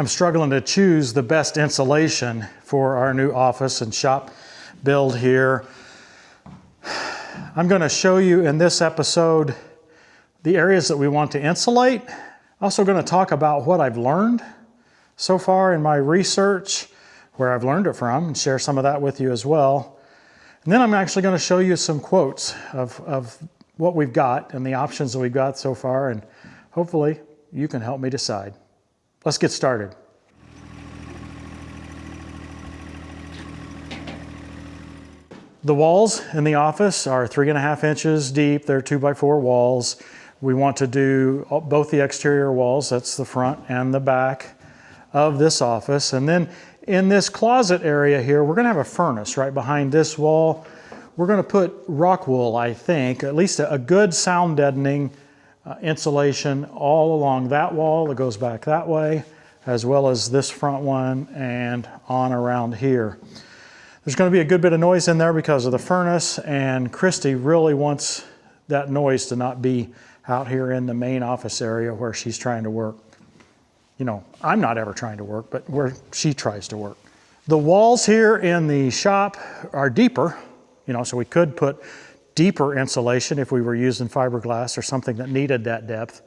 I'm struggling to choose the best insulation for our new office and shop build here. I'm going to show you in this episode the areas that we want to insulate. Also going to talk about what I've learned so far in my research, where I've learned it from, and share some of that with you as well. And then I'm actually going to show you some quotes of what we've got and the options that we've got so far, and hopefully you can help me decide. Let's get started. The walls in the office are 3.5 inches deep. They're 2x4 walls. We want to do both the exterior walls, that's the front and the back of this office. And then in this closet area here, we're gonna have a furnace right behind this wall. We're gonna put rock wool, I think, at least a good sound deadening insulation all along that wall that goes back that way, as well as this front one and on around here. There's going to be a good bit of noise in there because of the furnace, and Christy really wants that noise to not be out here in the main office area where she's trying to work. You know, I'm not ever trying to work, but where she tries to work. The walls here in the shop are deeper, you know, so we could put deeper insulation if we were using fiberglass or something that needed that depth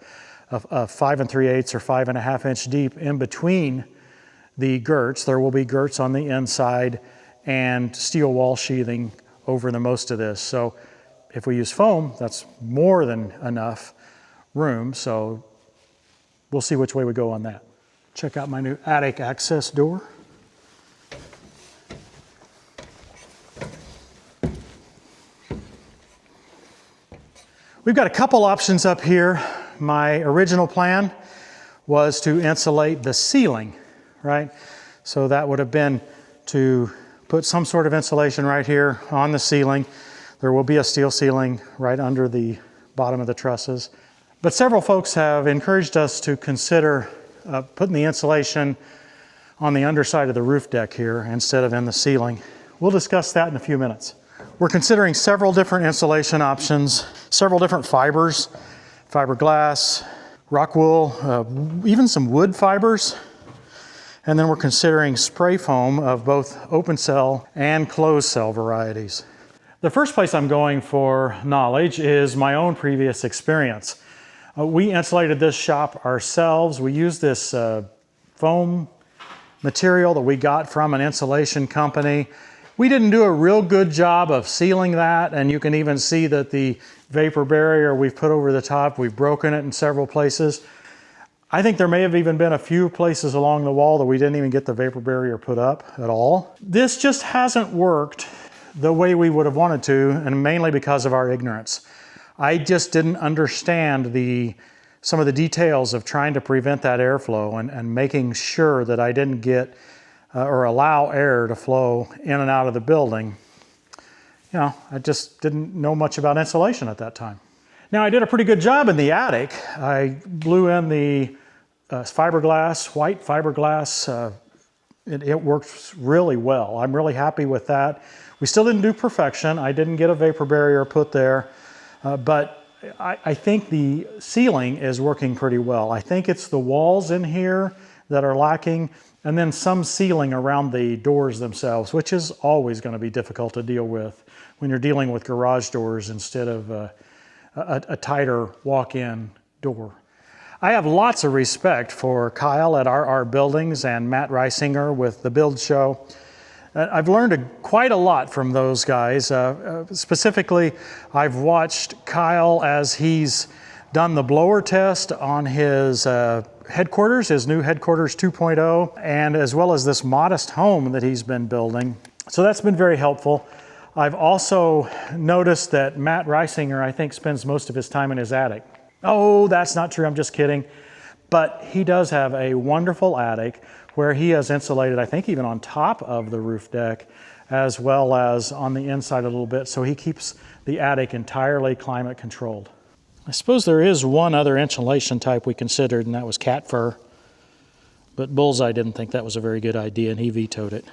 of 5 3/8 or 5.5 inch deep in between the girts. There will be girts on the inside and steel wall sheathing over the most of this. So if we use foam, that's more than enough room. So we'll see which way we go on that. Check out my new attic access door. We've got a couple options up here. My original plan was to insulate the ceiling, right? So that would have been to put some sort of insulation right here on the ceiling. There will be a steel ceiling right under the bottom of the trusses. But several folks have encouraged us to consider putting the insulation on the underside of the roof deck here instead of in the ceiling. We'll discuss that in a few minutes. We're considering several different insulation options, several different fibers, fiberglass, rock wool, even some wood fibers. And then we're considering spray foam of both open cell and closed cell varieties. The first place I'm going for knowledge is my own previous experience. We insulated this shop ourselves. We used this foam material that we got from an insulation company. We didn't do a real good job of sealing that, and you can even see that the vapor barrier we've put over the top, we've broken it in several places. I think there may have even been a few places along the wall that we didn't even get the vapor barrier put up at all. This just hasn't worked the way we would have wanted to, and mainly because of our ignorance. I just didn't understand some of the details of trying to prevent that airflow and making sure that I didn't get or allow air to flow in and out of the building. You know, I just didn't know much about insulation at that time. Now, I did a pretty good job in the attic. I blew in the fiberglass, white fiberglass. It works really well. I'm really happy with that. We still didn't do perfection. I didn't get a vapor barrier put there, but I think the ceiling is working pretty well. I think it's the walls in here that are lacking, and then some sealing around the doors themselves, which is always going to be difficult to deal with when you're dealing with garage doors instead of a tighter walk-in door. I have lots of respect for Kyle at RR Buildings and Matt Reisinger with the Build Show. I've learned quite a lot from those guys. Specifically, I've watched Kyle as he's done the blower test on his headquarters, his new headquarters 2.0, and as well as this modest home that he's been building. So that's been very helpful. I've also noticed that Matt Reisinger, I think, spends most of his time in his attic. Oh, that's not true, I'm just kidding. But he does have a wonderful attic where he has insulated, I think, even on top of the roof deck, as well as on the inside a little bit, so he keeps the attic entirely climate controlled. I suppose there is one other insulation type we considered, and that was cat fur. But Bullseye didn't think that was a very good idea, and he vetoed it.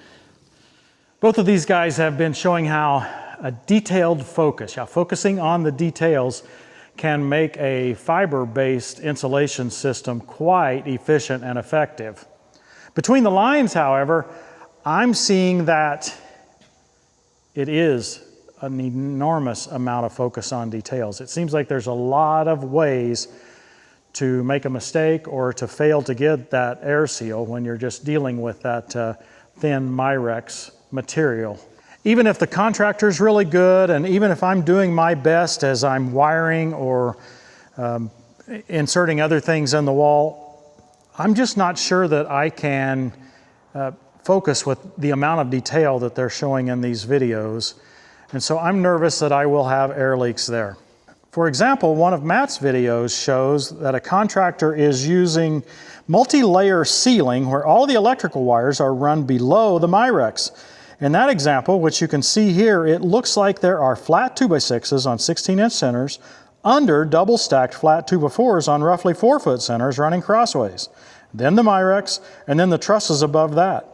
Both of these guys have been showing how a detailed focus, focusing on the details, can make a fiber-based insulation system quite efficient and effective. Between the lines, however, I'm seeing that it is an enormous amount of focus on details. It seems like there's a lot of ways to make a mistake or to fail to get that air seal when you're just dealing with that thin Mirex material. Even if the contractor's really good, and even if I'm doing my best as I'm wiring or inserting other things in the wall, I'm just not sure that I can focus with the amount of detail that they're showing in these videos. And so I'm nervous that I will have air leaks there. For example, one of Matt's videos shows that a contractor is using multi-layer sealing where all the electrical wires are run below the Mirex. In that example, which you can see here, it looks like there are flat 2x6s on 16-inch centers under double-stacked flat 2x4s on roughly 4-foot centers running crossways. Then the Mirex, and then the trusses above that.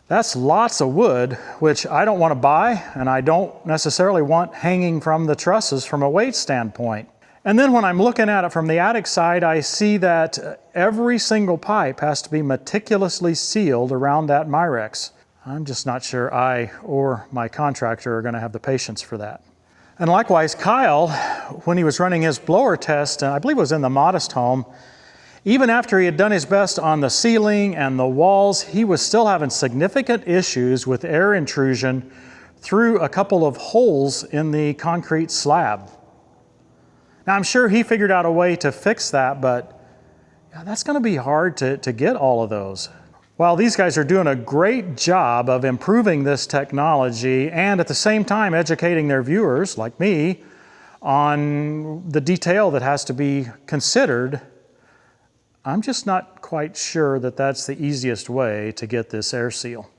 That's lots of wood, which I don't want to buy, and I don't necessarily want hanging from the trusses from a weight standpoint. And then when I'm looking at it from the attic side, I see that every single pipe has to be meticulously sealed around that Mirex. I'm just not sure I or my contractor are going to have the patience for that. And likewise, Kyle, when he was running his blower test, I believe it was in the Modest home, even after he had done his best on the ceiling and the walls, he was still having significant issues with air intrusion through a couple of holes in the concrete slab. Now, I'm sure he figured out a way to fix that, but yeah, that's going to be hard to get all of those. While these guys are doing a great job of improving this technology and at the same time educating their viewers, like me, on the detail that has to be considered, I'm just not quite sure that that's the easiest way to get this air seal.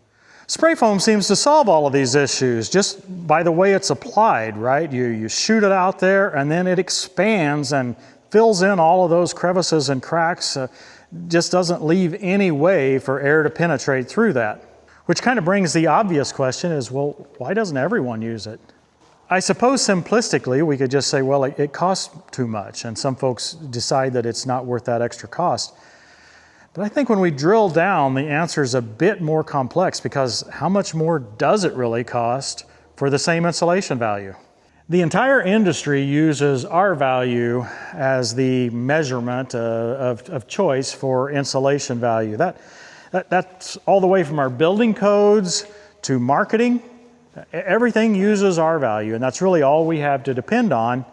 Spray foam seems to solve all of these issues just by the way it's applied, right? You shoot it out there and then it expands and fills in all of those crevices and cracks, just doesn't leave any way for air to penetrate through that. Which kind of brings the obvious question is, well, why doesn't everyone use it? I suppose simplistically we could just say, well, it costs too much, and some folks decide that it's not worth that extra cost. But I think when we drill down, the answer is a bit more complex, because how much more does it really cost for the same insulation value? The entire industry uses R value as the measurement of choice for insulation value. That's all the way from our building codes to marketing. Everything uses R value, and that's really all we have to depend on.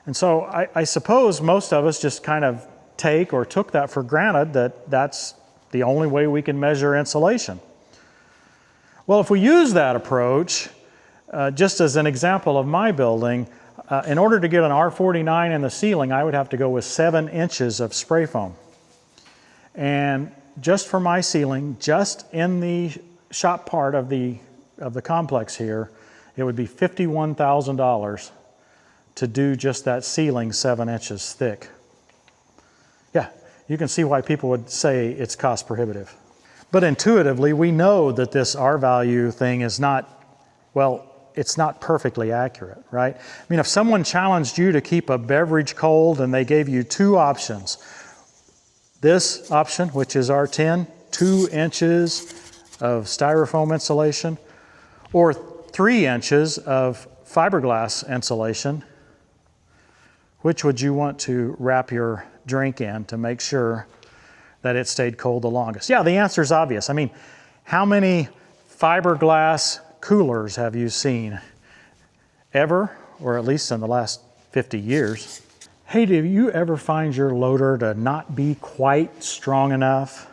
And so I suppose most of us just kind of take or took that for granted that that's the only way we can measure insulation. Well, if we use that approach, just as an example of my building, in order to get an R49 in the ceiling, I would have to go with 7 inches of spray foam. And just for my ceiling, just in the shop part of the complex here, it would be $51,000 to do just that ceiling 7 inches thick. Yeah, you can see why people would say it's cost prohibitive. But intuitively, we know that this R value thing is not, well, it's not perfectly accurate, right? I mean, if someone challenged you to keep a beverage cold and they gave you 2 options, this option, which is R10, 2 inches of styrofoam insulation, or 3 inches of fiberglass insulation, which would you want to wrap your drink in to make sure that it stayed cold the longest? Yeah, the answer is obvious. I mean, how many fiberglass coolers have you seen ever, or at least in the last 50 years? Hey, do you ever find your loader to not be quite strong enough?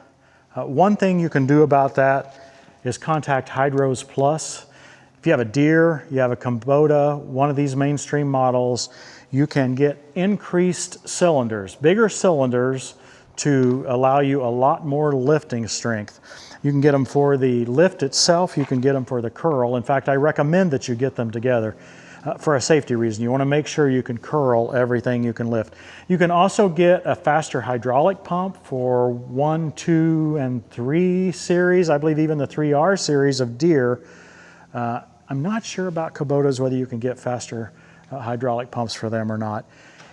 One thing you can do about that is contact Hydros Plus. If you have a Deere, you have a Kubota, one of these mainstream models, you can get increased cylinders, bigger cylinders, to allow you a lot more lifting strength. You can get them for the lift itself, you can get them for the curl. In fact, I recommend that you get them together for a safety reason. You want to make sure you can curl everything you can lift. You can also get a faster hydraulic pump for 1, 2, and 3 series. I believe even the 3R series of Deere. I'm not sure about Kubotas, whether you can get faster hydraulic pumps for them or not.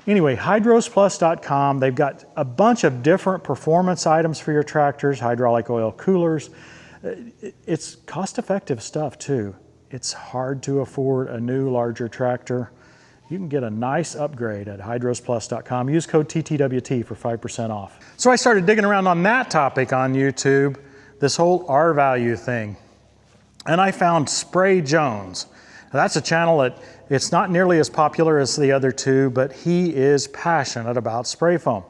Anyway, hydrosplus.com, they've got a bunch of different performance items for your tractors, hydraulic oil coolers. It's cost-effective stuff too. It's hard to afford a new, larger tractor. You can get a nice upgrade at hydrosplus.com. Use code TTWT for 5% off. So I started digging around on that topic on YouTube, this whole R-value thing. And I found Spray Jones. Now that's a channel that it's not nearly as popular as the other two, but he is passionate about spray foam.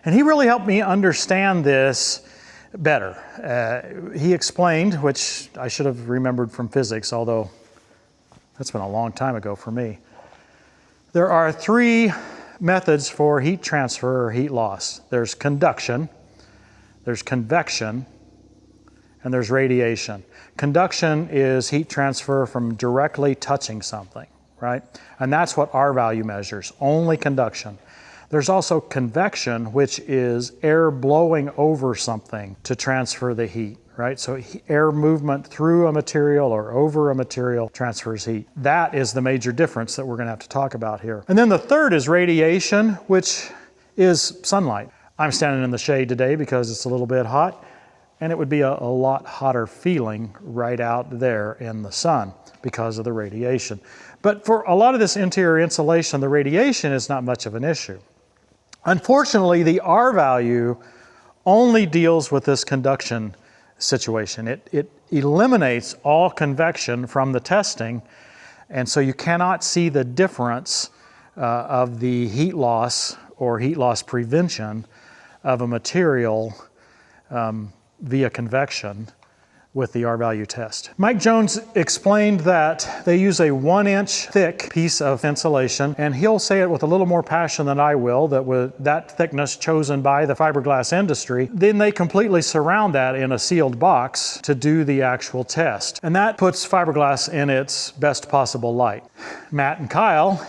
And he really helped me understand this better. He explained, which I should have remembered from physics, although that's been a long time ago for me. There are three methods for heat transfer or heat loss. There's conduction, there's convection, and there's radiation. Conduction is heat transfer from directly touching something, right? And that's what R value measures, only conduction. There's also convection, which is air blowing over something to transfer the heat, right? So air movement through a material or over a material transfers heat. That is the major difference that we're gonna have to talk about here. And then the third is radiation, which is sunlight. I'm standing in the shade today because it's a little bit hot, and it would be a lot hotter feeling right out there in the sun because of the radiation. But for a lot of this interior insulation, the radiation is not much of an issue. Unfortunately, the R value only deals with this conduction situation. It eliminates all convection from the testing, and so you cannot see the difference of the heat loss or heat loss prevention of a material via convection with the R value test. Mike Jones explained that they use a 1-inch thick piece of insulation, and he'll say it with a little more passion than I will, that with that thickness chosen by the fiberglass industry, then they completely surround that in a sealed box to do the actual test. And that puts fiberglass in its best possible light. Matt and Kyle,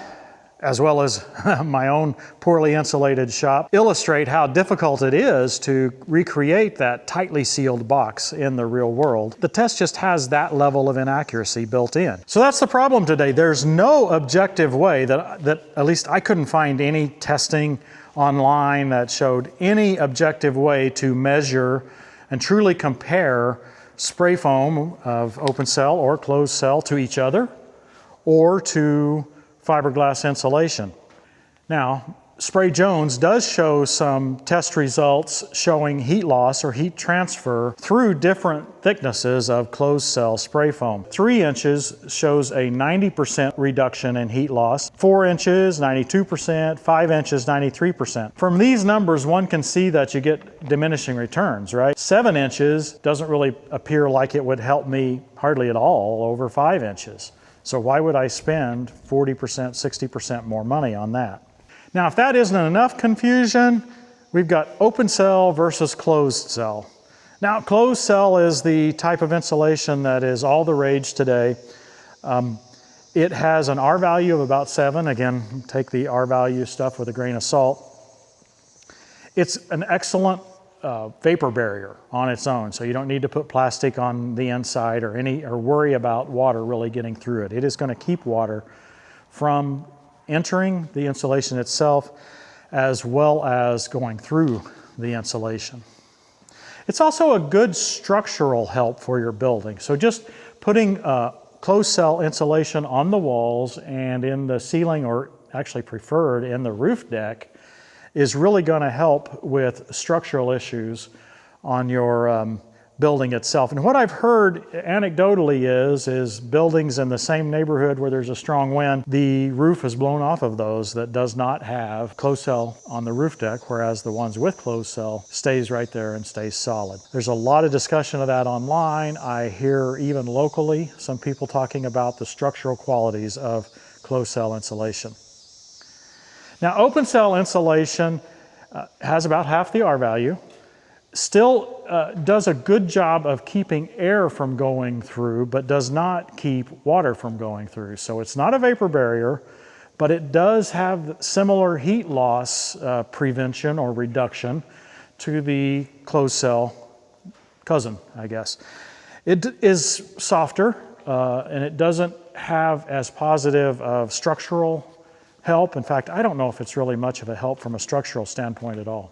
as well as my own poorly insulated shop, illustrate how difficult it is to recreate that tightly sealed box in the real world. The test just has that level of inaccuracy built in. So that's the problem today. There's no objective way that at least I couldn't find any testing online that showed any objective way to measure and truly compare spray foam of open cell or closed cell to each other or to fiberglass insulation. Now, Spray Jones does show some test results showing heat loss or heat transfer through different thicknesses of closed cell spray foam. 3 inches shows a 90% reduction in heat loss, 4 inches, 92%, 5 inches, 93%. From these numbers, one can see that you get diminishing returns, right? 7 inches doesn't really appear like it would help me hardly at all over 5 inches. So why would I spend 40%, 60% more money on that? Now, if that isn't enough confusion, we've got open cell versus closed cell. Now, closed cell is the type of insulation that is all the rage today. It has an R value of about 7. Again, take the R value stuff with a grain of salt. It's an excellent vapor barrier on its own, so you don't need to put plastic on the inside or worry about water really getting through it. It is going to keep water from entering the insulation itself as well as going through the insulation. It's also a good structural help for your building. So just putting closed cell insulation on the walls and in the ceiling, or actually preferred in the roof deck, is really going to help with structural issues on your building itself. And what I've heard anecdotally is buildings in the same neighborhood where there's a strong wind, the roof is blown off of those that does not have closed cell on the roof deck, whereas the ones with closed cell stays right there and stays solid. There's a lot of discussion of that online. I hear even locally some people talking about the structural qualities of closed cell insulation. Now, open cell insulation has about half the R value, still does a good job of keeping air from going through, but does not keep water from going through. So it's not a vapor barrier, but it does have similar heat loss prevention or reduction to the closed cell cousin, I guess. It is softer and it doesn't have as positive of structural help. In fact, I don't know if it's really much of a help from a structural standpoint at all,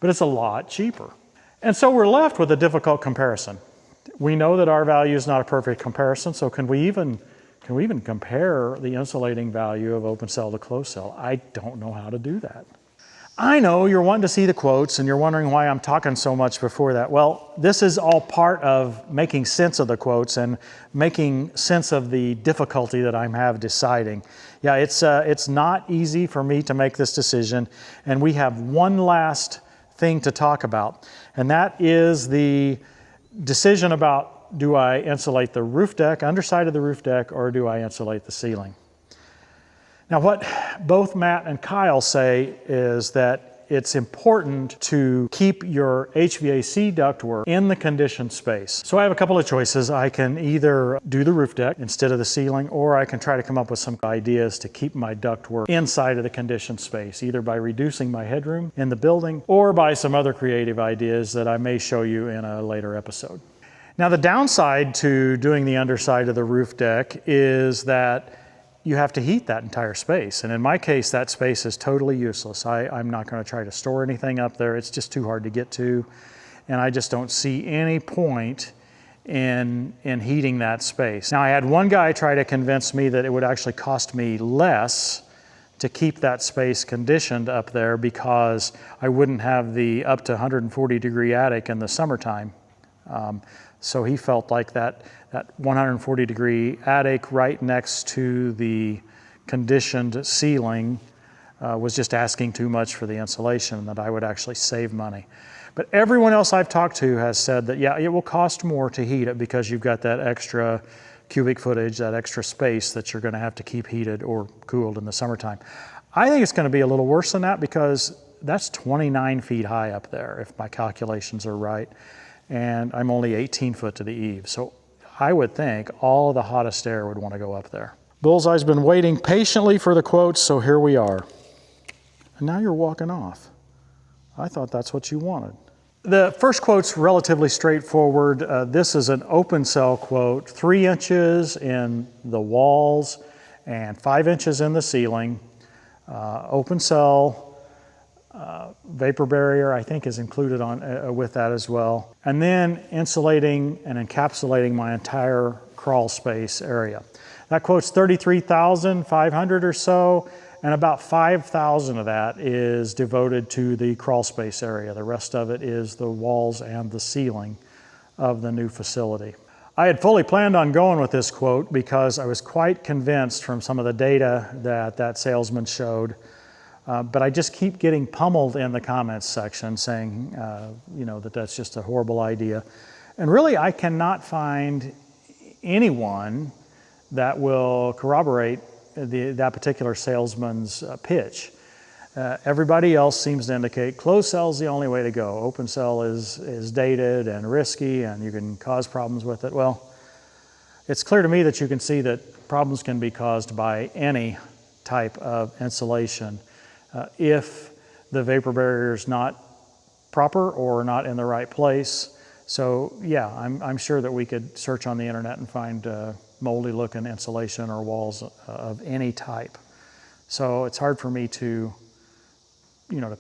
but it's a lot cheaper. And so we're left with a difficult comparison. We know that our value is not a perfect comparison, so can we even compare the insulating value of open cell to closed cell? I don't know how to do that. I know you're wanting to see the quotes and you're wondering why I'm talking so much before that. Well, this is all part of making sense of the quotes and making sense of the difficulty that I have deciding. Yeah, it's not easy for me to make this decision, and we have one last thing to talk about, and that is the decision about, do I insulate the roof deck, underside of the roof deck, or do I insulate the ceiling? Now, what both Matt and Kyle say is that it's important to keep your HVAC ductwork in the conditioned space. So I have a couple of choices. I can either do the roof deck instead of the ceiling, or I can try to come up with some ideas to keep my ductwork inside of the conditioned space, either by reducing my headroom in the building or by some other creative ideas that I may show you in a later episode. Now, the downside to doing the underside of the roof deck is that you have to heat that entire space. And in my case, that space is totally useless. I'm not going to try to store anything up there. It's just too hard to get to. And I just don't see any point in heating that space. Now, I had one guy try to convince me that it would actually cost me less to keep that space conditioned up there because I wouldn't have the up to 140-degree attic in the summertime. So he felt like that 140-degree attic right next to the conditioned ceiling was just asking too much for the insulation, that I would actually save money. But everyone else I've talked to has said that, yeah, it will cost more to heat it because you've got that extra cubic footage, that extra space that you're going to have to keep heated or cooled in the summertime. I think it's going to be a little worse than that because that's 29 feet high up there, if my calculations are right. And I'm only 18 foot to the eave. So I would think all the hottest air would want to go up there. Bullseye's been waiting patiently for the quotes, so here we are. And now you're walking off. I thought that's what you wanted. The first quote's relatively straightforward. This is an open cell quote, 3 inches in the walls and 5 inches in the ceiling. Open cell. Vapor barrier, I think, is included on with that as well. And then insulating and encapsulating my entire crawl space area. That quote's $33,500 or so, and about $5,000 of that is devoted to the crawl space area. The rest of it is the walls and the ceiling of the new facility. I had fully planned on going with this quote because I was quite convinced from some of the data that salesman showed. But I just keep getting pummeled in the comments section saying, that's just a horrible idea. And really, I cannot find anyone that will corroborate that particular salesman's pitch. Everybody else seems to indicate closed cell is the only way to go. Open cell is dated and risky and you can cause problems with it. Well, it's clear to me that you can see that problems can be caused by any type of insulation. If the vapor barrier is not proper or not in the right place. So yeah, I'm sure that we could search on the internet and find moldy looking insulation or walls of any type. So it's hard for me to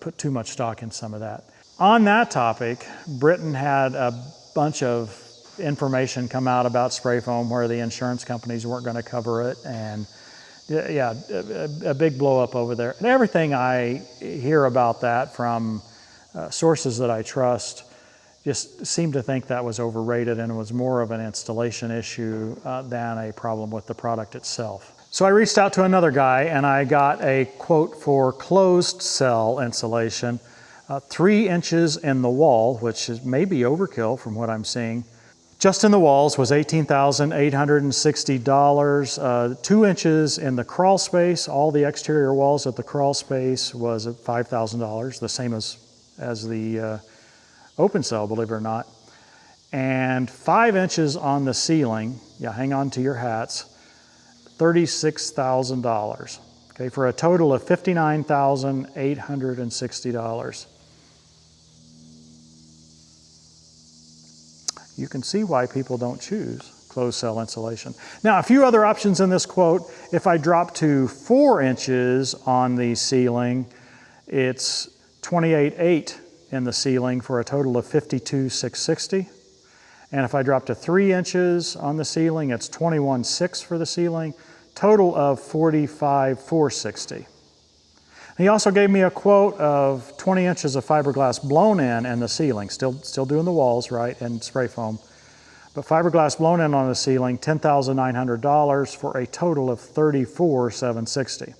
put too much stock in some of that. On that topic, Britain had a bunch of information come out about spray foam where the insurance companies weren't going to cover it, and yeah, a big blow up over there. And everything I hear about that from sources that I trust just seem to think that was overrated and it was more of an installation issue than a problem with the product itself. So I reached out to another guy and I got a quote for closed cell insulation, 3 inches in the wall, which is maybe overkill from what I'm seeing. Just in the walls was $18,860. 2 inches in the crawl space, all the exterior walls of the crawl space was at $5,000, the same as the open cell, believe it or not. And 5 inches on the ceiling, yeah, hang on to your hats, $36,000. Okay, for a total of $59,860. You can see why people don't choose closed cell insulation. Now, a few other options in this quote. If I drop to 4 inches on the ceiling, it's 28.8 in the ceiling for a total of 52,660. And if I drop to 3 inches on the ceiling, it's 21.6 for the ceiling, total of 45,460. He also gave me a quote of 20 inches of fiberglass blown in the ceiling, still doing the walls, right, and spray foam. But fiberglass blown in on the ceiling, $10,900 for a total of $34,760.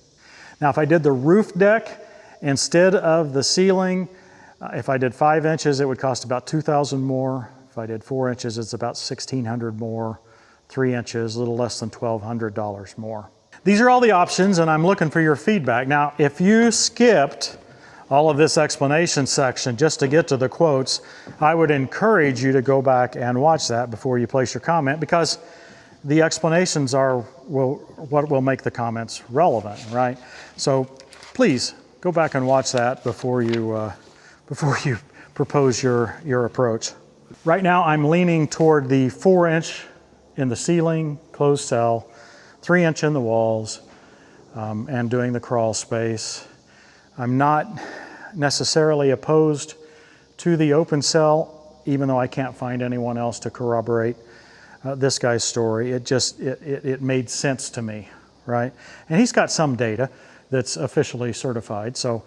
Now, if I did the roof deck instead of the ceiling, if I did 5 inches, it would cost about $2,000 more. If I did 4 inches, it's about $1,600 more. 3 inches, a little less than $1,200 more. These are all the options, and I'm looking for your feedback. Now, if you skipped all of this explanation section just to get to the quotes, I would encourage you to go back and watch that before you place your comment, because the explanations are what will make the comments relevant, right? So please go back and watch that before you propose your approach. Right now, I'm leaning toward the 4 inch in the ceiling, closed cell, 3 inch in the walls, and doing the crawl space. I'm not necessarily opposed to the open cell, even though I can't find anyone else to corroborate this guy's story. It made sense to me, right? And he's got some data that's officially certified, so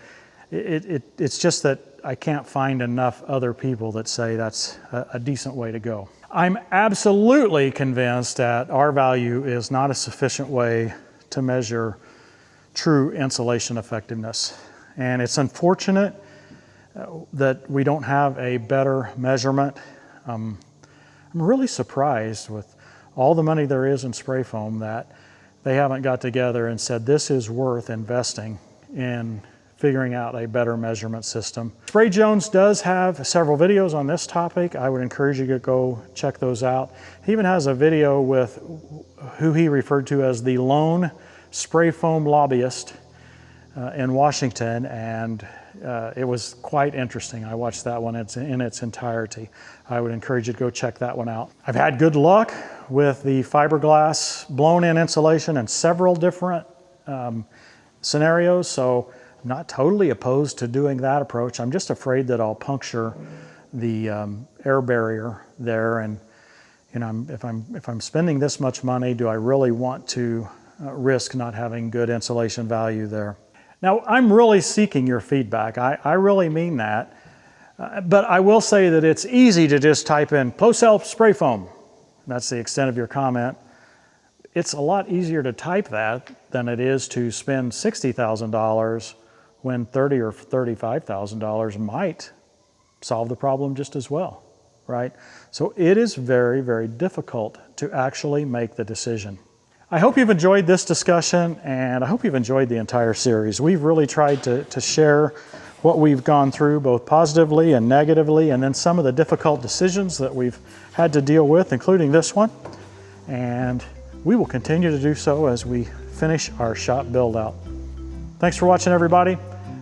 it's just that I can't find enough other people that say that's a decent way to go. I'm absolutely convinced that R value is not a sufficient way to measure true insulation effectiveness. And it's unfortunate that we don't have a better measurement. I'm really surprised with all the money there is in spray foam that they haven't got together and said this is worth investing in figuring out a better measurement system. Spray Jones does have several videos on this topic. I would encourage you to go check those out. He even has a video with who he referred to as the lone spray foam lobbyist in Washington, and it was quite interesting. I watched that one in its entirety. I would encourage you to go check that one out. I've had good luck with the fiberglass blown-in insulation in several different scenarios, so I'm not totally opposed to doing that approach. I'm just afraid that I'll puncture the air barrier there, and if I'm spending this much money, do I really want to risk not having good insulation value there? Now, I'm really seeking your feedback. I really mean that. But I will say that it's easy to just type in closed cell spray foam. That's the extent of your comment. It's a lot easier to type that than it is to spend $60,000 when $30,000 or $35,000 might solve the problem just as well, right? So it is very, very difficult to actually make the decision. I hope you've enjoyed this discussion, and I hope you've enjoyed the entire series. We've really tried to share what we've gone through, both positively and negatively, and then some of the difficult decisions that we've had to deal with, including this one. And we will continue to do so as we finish our shop build out. Thanks for watching, everybody.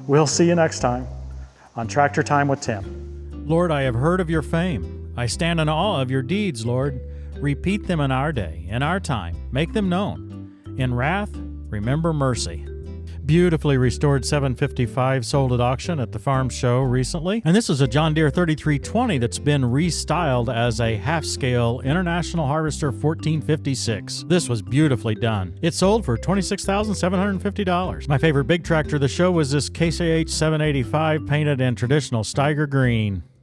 We'll see you next time on Tractor Time with Tim. Lord, I have heard of your fame. I stand in awe of your deeds, Lord. Repeat them in our day, in our time. Make them known. In wrath, remember mercy. Beautifully restored 755 sold at auction at the farm show recently. And this is a John Deere 3320 that's been restyled as a half-scale International Harvester 1456. This was beautifully done. It sold for $26,750. My favorite big tractor of the show was this Case IH 785 painted in traditional Steiger green.